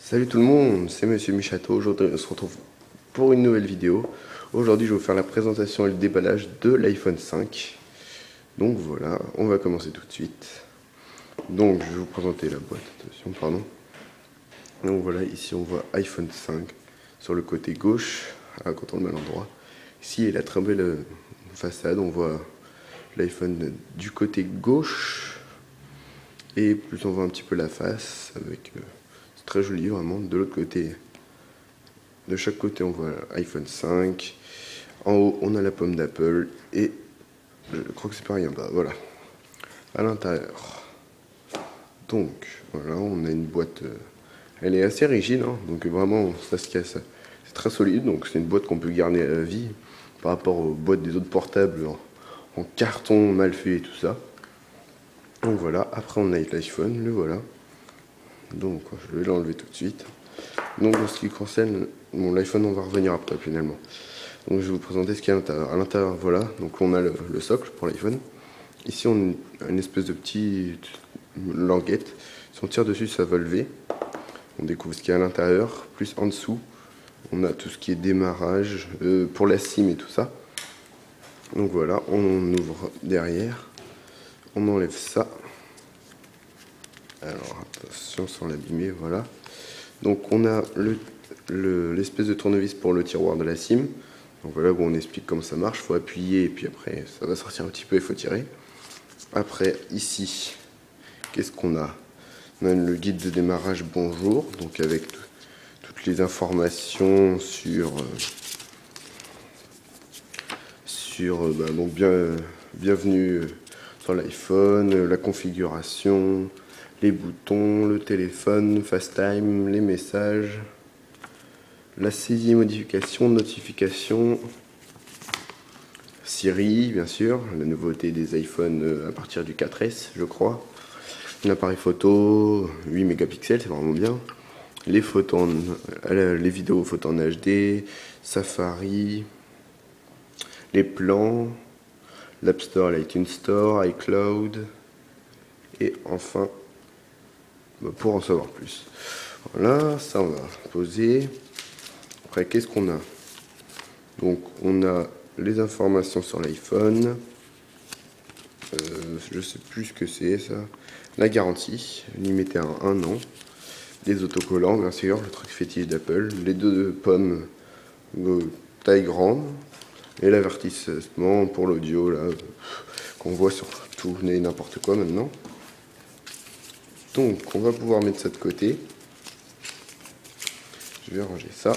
Salut tout le monde, c'est Monsieur Michato. Aujourd'hui on se retrouve pour une nouvelle vidéo. Aujourd'hui je vais vous faire la présentation et le déballage de l'iPhone 5. Donc voilà, on va commencer tout de suite. Donc je vais vous présenter la boîte, attention, pardon. Donc voilà, ici on voit iPhone 5 sur le côté gauche, quand on le met à l'endroit. Ici il a la très belle façade, on voit l'iPhone du côté gauche. Et plus on voit un petit peu la face avec... c'est très joli vraiment. De l'autre côté, de chaque côté on voit iPhone 5. En haut on a la pomme d'Apple. Et je crois que c'est pareil en bas, voilà. À l'intérieur. Donc voilà, on a une boîte. Elle est assez rigide, hein, donc vraiment ça se casse. C'est très solide, donc c'est une boîte qu'on peut garder à vie. Par rapport aux boîtes des autres portables en carton mal fait et tout ça. Donc voilà, après on a l'iPhone, le voilà. Donc je vais l'enlever tout de suite. Donc en ce qui concerne l'iPhone, on va revenir après finalement. Donc je vais vous présenter ce qu'il y a à l'intérieur. À l'intérieur, voilà, donc on a le socle pour l'iPhone. Ici on a une espèce de petite languette. Si on tire dessus, ça va lever. On découvre ce qu'il y a à l'intérieur. Plus en dessous, on a tout ce qui est démarrage pour la SIM et tout ça. Donc voilà, on ouvre derrière. On enlève ça. Alors attention sans l'abîmer, voilà. Donc on a l'espèce de tournevis pour le tiroir de la SIM. Donc voilà où on explique comment ça marche. Il faut appuyer et puis après ça va sortir un petit peu, il faut tirer. Après ici, qu'est-ce qu'on a? On a le guide de démarrage bonjour, donc avec toutes les informations sur donc bienvenue sur l'iPhone, la configuration, les boutons, le téléphone, FaceTime, les messages, la saisie et modification, notification, Siri bien sûr, la nouveauté des iPhones à partir du 4S je crois, l'appareil photo, 8 mégapixels, c'est vraiment bien, les photos, les vidéos photos en HD, Safari, les plans, l'App Store, l'iTunes Store, iCloud, et enfin, pour en savoir plus. Voilà, ça on va poser. Après, qu'est-ce qu'on a? Donc, on a les informations sur l'iPhone. Je sais plus ce que c'est ça. La garantie, limitée à 1 an. Les autocollants, bien sûr, le truc fétiche d'Apple. Les deux pommes de taille grande. Et l'avertissement pour l'audio, là, qu'on voit sur tout et n'importe quoi maintenant. Donc, on va pouvoir mettre ça de côté. Je vais ranger ça.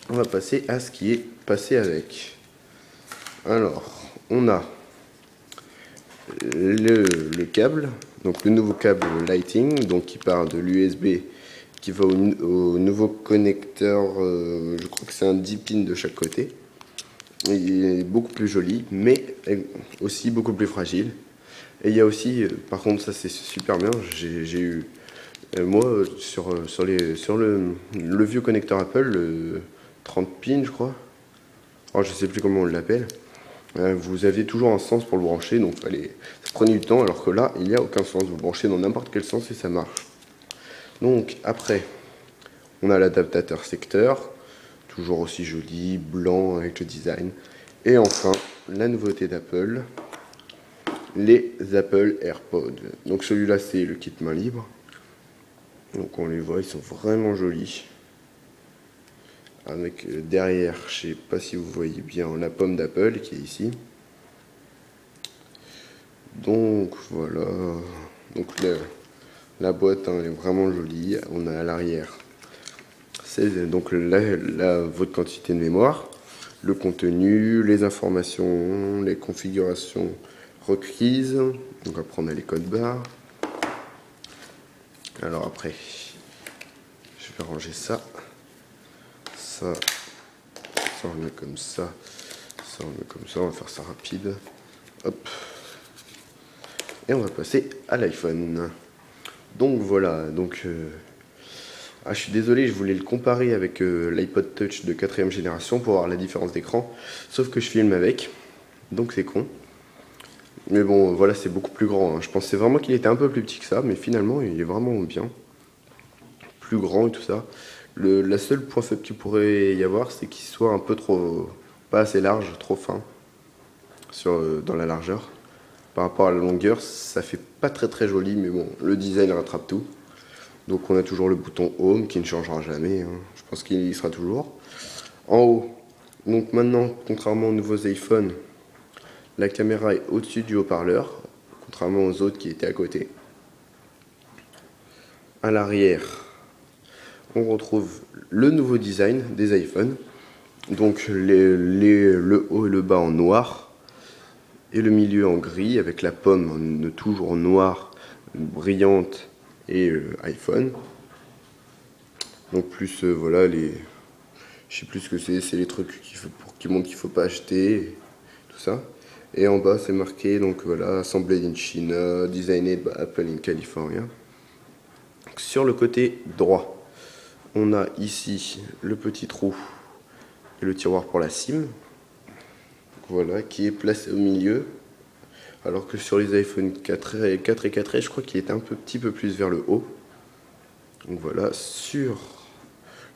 On va passer à ce qui est passé avec. Alors, on a le câble, donc le nouveau câble Lighting, donc qui part de l'USB, qui va au nouveau connecteur, je crois que c'est un 10 pins de chaque côté. Il est beaucoup plus joli, mais aussi beaucoup plus fragile. Et il y a aussi, par contre ça c'est super bien, j'ai eu, moi sur le vieux connecteur Apple, le 30 pins je crois, alors je sais plus comment on l'appelle, vous aviez toujours un sens pour le brancher, donc ça prenait du temps, alors que là il n'y a aucun sens, vous le branchez dans n'importe quel sens et ça marche. Donc après, on a l'adaptateur secteur, toujours aussi joli, blanc avec le design. Et enfin, la nouveauté d'Apple, les Apple AirPods. Donc celui-là c'est le kit main libre. Donc on les voit, ils sont vraiment jolis. Avec derrière, je sais pas si vous voyez bien, la pomme d'Apple qui est ici. Donc voilà. Donc la boîte hein, est vraiment jolie. On a à l'arrière, c'est donc votre quantité de mémoire, le contenu, les informations, les configurations requises. Donc après on a les codes barres. Alors après, je vais ranger ça. Ça on le met comme ça. Ça on le met comme ça. On va faire ça rapide. Hop. Et on va passer à l'iPhone. Donc voilà. Donc je suis désolé, je voulais le comparer avec l'iPod Touch de 4ème génération pour voir la différence d'écran. Sauf que je filme avec. Donc c'est con. Mais bon, voilà, c'est beaucoup plus grand. Hein. Je pensais vraiment qu'il était un peu plus petit que ça, mais finalement, il est vraiment bien. plus grand et tout ça. La seule point faible qu'il pourrait y avoir, c'est qu'il soit un peu trop, pas assez large, trop fin dans la largeur. Par rapport à la longueur, ça fait pas très joli, mais bon, le design rattrape tout. Donc on a toujours le bouton Home qui ne changera jamais, hein. Je pense qu'il y sera toujours. En haut, donc maintenant, contrairement aux nouveaux iPhones, la caméra est au-dessus du haut-parleur, contrairement aux autres qui étaient à côté. À l'arrière, on retrouve le nouveau design des iPhones. Donc le haut et le bas en noir et le milieu en gris avec la pomme toujours noire, brillante et iPhone. Donc plus voilà je sais plus ce que c'est les trucs qui montrent qu'il faut pas acheter, tout ça. Et en bas c'est marqué donc voilà assembled in China, designed by Apple in California. Donc, sur le côté droit, on a ici le petit trou et le tiroir pour la SIM. Voilà, qui est placé au milieu. Alors que sur les iPhone 4 et 4S, je crois qu'il était un petit peu plus vers le haut. Donc voilà, sur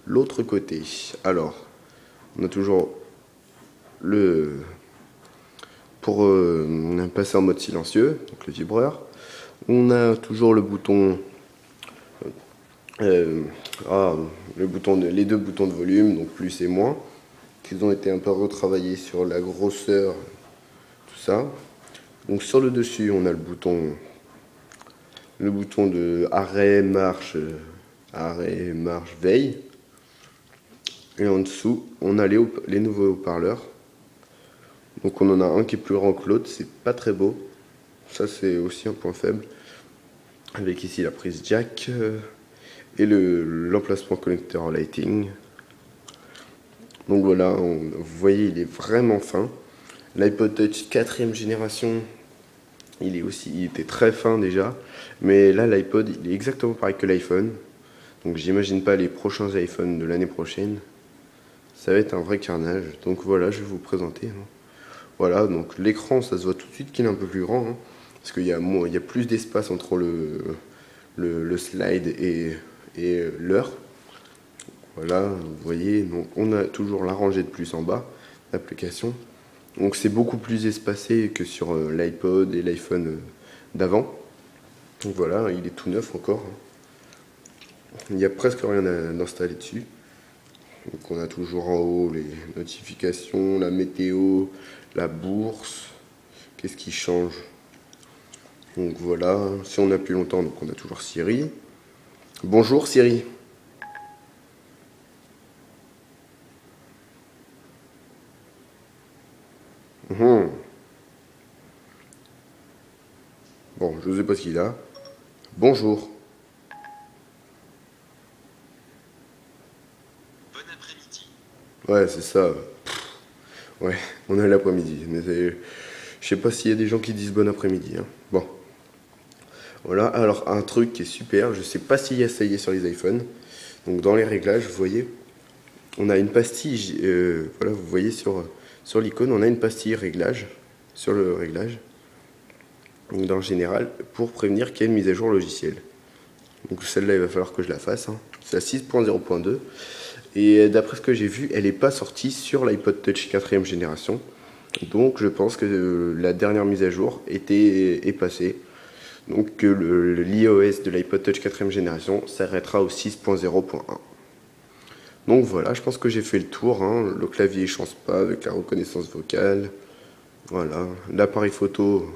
l'autre côté, alors, on a toujours pour passer en mode silencieux, donc le vibreur. On a toujours le bouton, les deux boutons de volume, donc plus et moins. Ils ont été un peu retravaillés sur la grosseur, tout ça. Donc sur le dessus, on a le bouton de arrêt, marche, veille. Et en dessous, on a les nouveaux haut-parleurs. Donc on en a un qui est plus grand que l'autre, c'est pas très beau. Ça c'est aussi un point faible. Avec ici la prise jack et l'emplacement connecteur lighting. Donc voilà, vous voyez, il est vraiment fin. L'iPod Touch 4ème génération, il était très fin déjà. Mais là, l'iPod, il est exactement pareil que l'iPhone. Donc j'imagine pas les prochains iPhones de l'année prochaine. Ça va être un vrai carnage. Donc voilà, je vais vous présenter. Voilà, donc l'écran, ça se voit tout de suite qu'il est un peu plus grand. Hein, parce qu'il y a plus d'espace entre le slide et l'heure. Voilà, vous voyez, donc on a toujours la rangée de plus en bas d'applications. Donc c'est beaucoup plus espacé que sur l'iPod et l'iPhone d'avant. Donc voilà, il est tout neuf encore. Il n'y a presque rien à installer dessus. Donc on a toujours en haut les notifications, la météo, la bourse. Qu'est-ce qui change? Donc voilà, si on appuie longtemps, donc on a toujours Siri. Bonjour Siri. Bon, je ne sais pas ce qu'il a. Bonjour. Bon après-midi. Ouais, c'est ça. Ouais, on a l'après-midi. Mais je sais pas s'il y a des gens qui disent bon après-midi. Hein. Bon. Voilà, alors un truc qui est super, je sais pas s'il y a ça y est sur les iPhones. Donc dans les réglages, vous voyez, on a une pastille, voilà, vous voyez sur l'icône, on a une pastille réglage, sur le réglage. Donc dans le général, pour prévenir qu'il y a une mise à jour logicielle. Donc celle-là, il va falloir que je la fasse. Hein. C'est la 6.0.2. Et d'après ce que j'ai vu, elle n'est pas sortie sur l'iPod Touch 4ème génération. Donc je pense que la dernière mise à jour est passée. Donc l'iOS de l'iPod Touch 4ème génération s'arrêtera au 6.0.1. Donc voilà, je pense que j'ai fait le tour. Hein. Le clavier ne change pas avec la reconnaissance vocale. Voilà, l'appareil photo.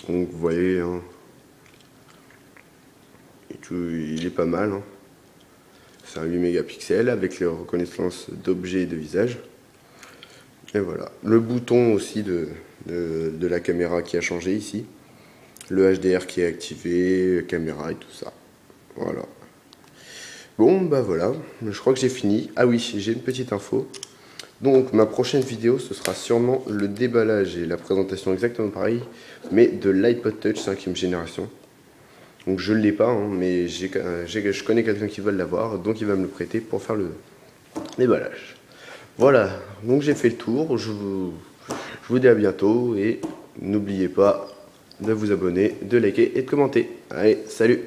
Donc vous voyez, hein. Et tout, il est pas mal. Hein. C'est un 8 mégapixels avec les reconnaissances d'objets et de visage. Et voilà. Le bouton aussi de la caméra qui a changé ici. Le HDR qui est activé, caméra et tout ça. Voilà. Bon, bah voilà. Je crois que j'ai fini. Ah oui, j'ai une petite info. Donc ma prochaine vidéo, ce sera sûrement le déballage et la présentation exactement pareil, mais de l'iPod Touch 5ème génération. Donc je ne l'ai pas, hein, mais je connais quelqu'un qui va l'avoir, donc il va me le prêter pour faire le déballage. Voilà, donc j'ai fait le tour, je vous dis à bientôt et n'oubliez pas de vous abonner, de liker et de commenter. Allez, salut!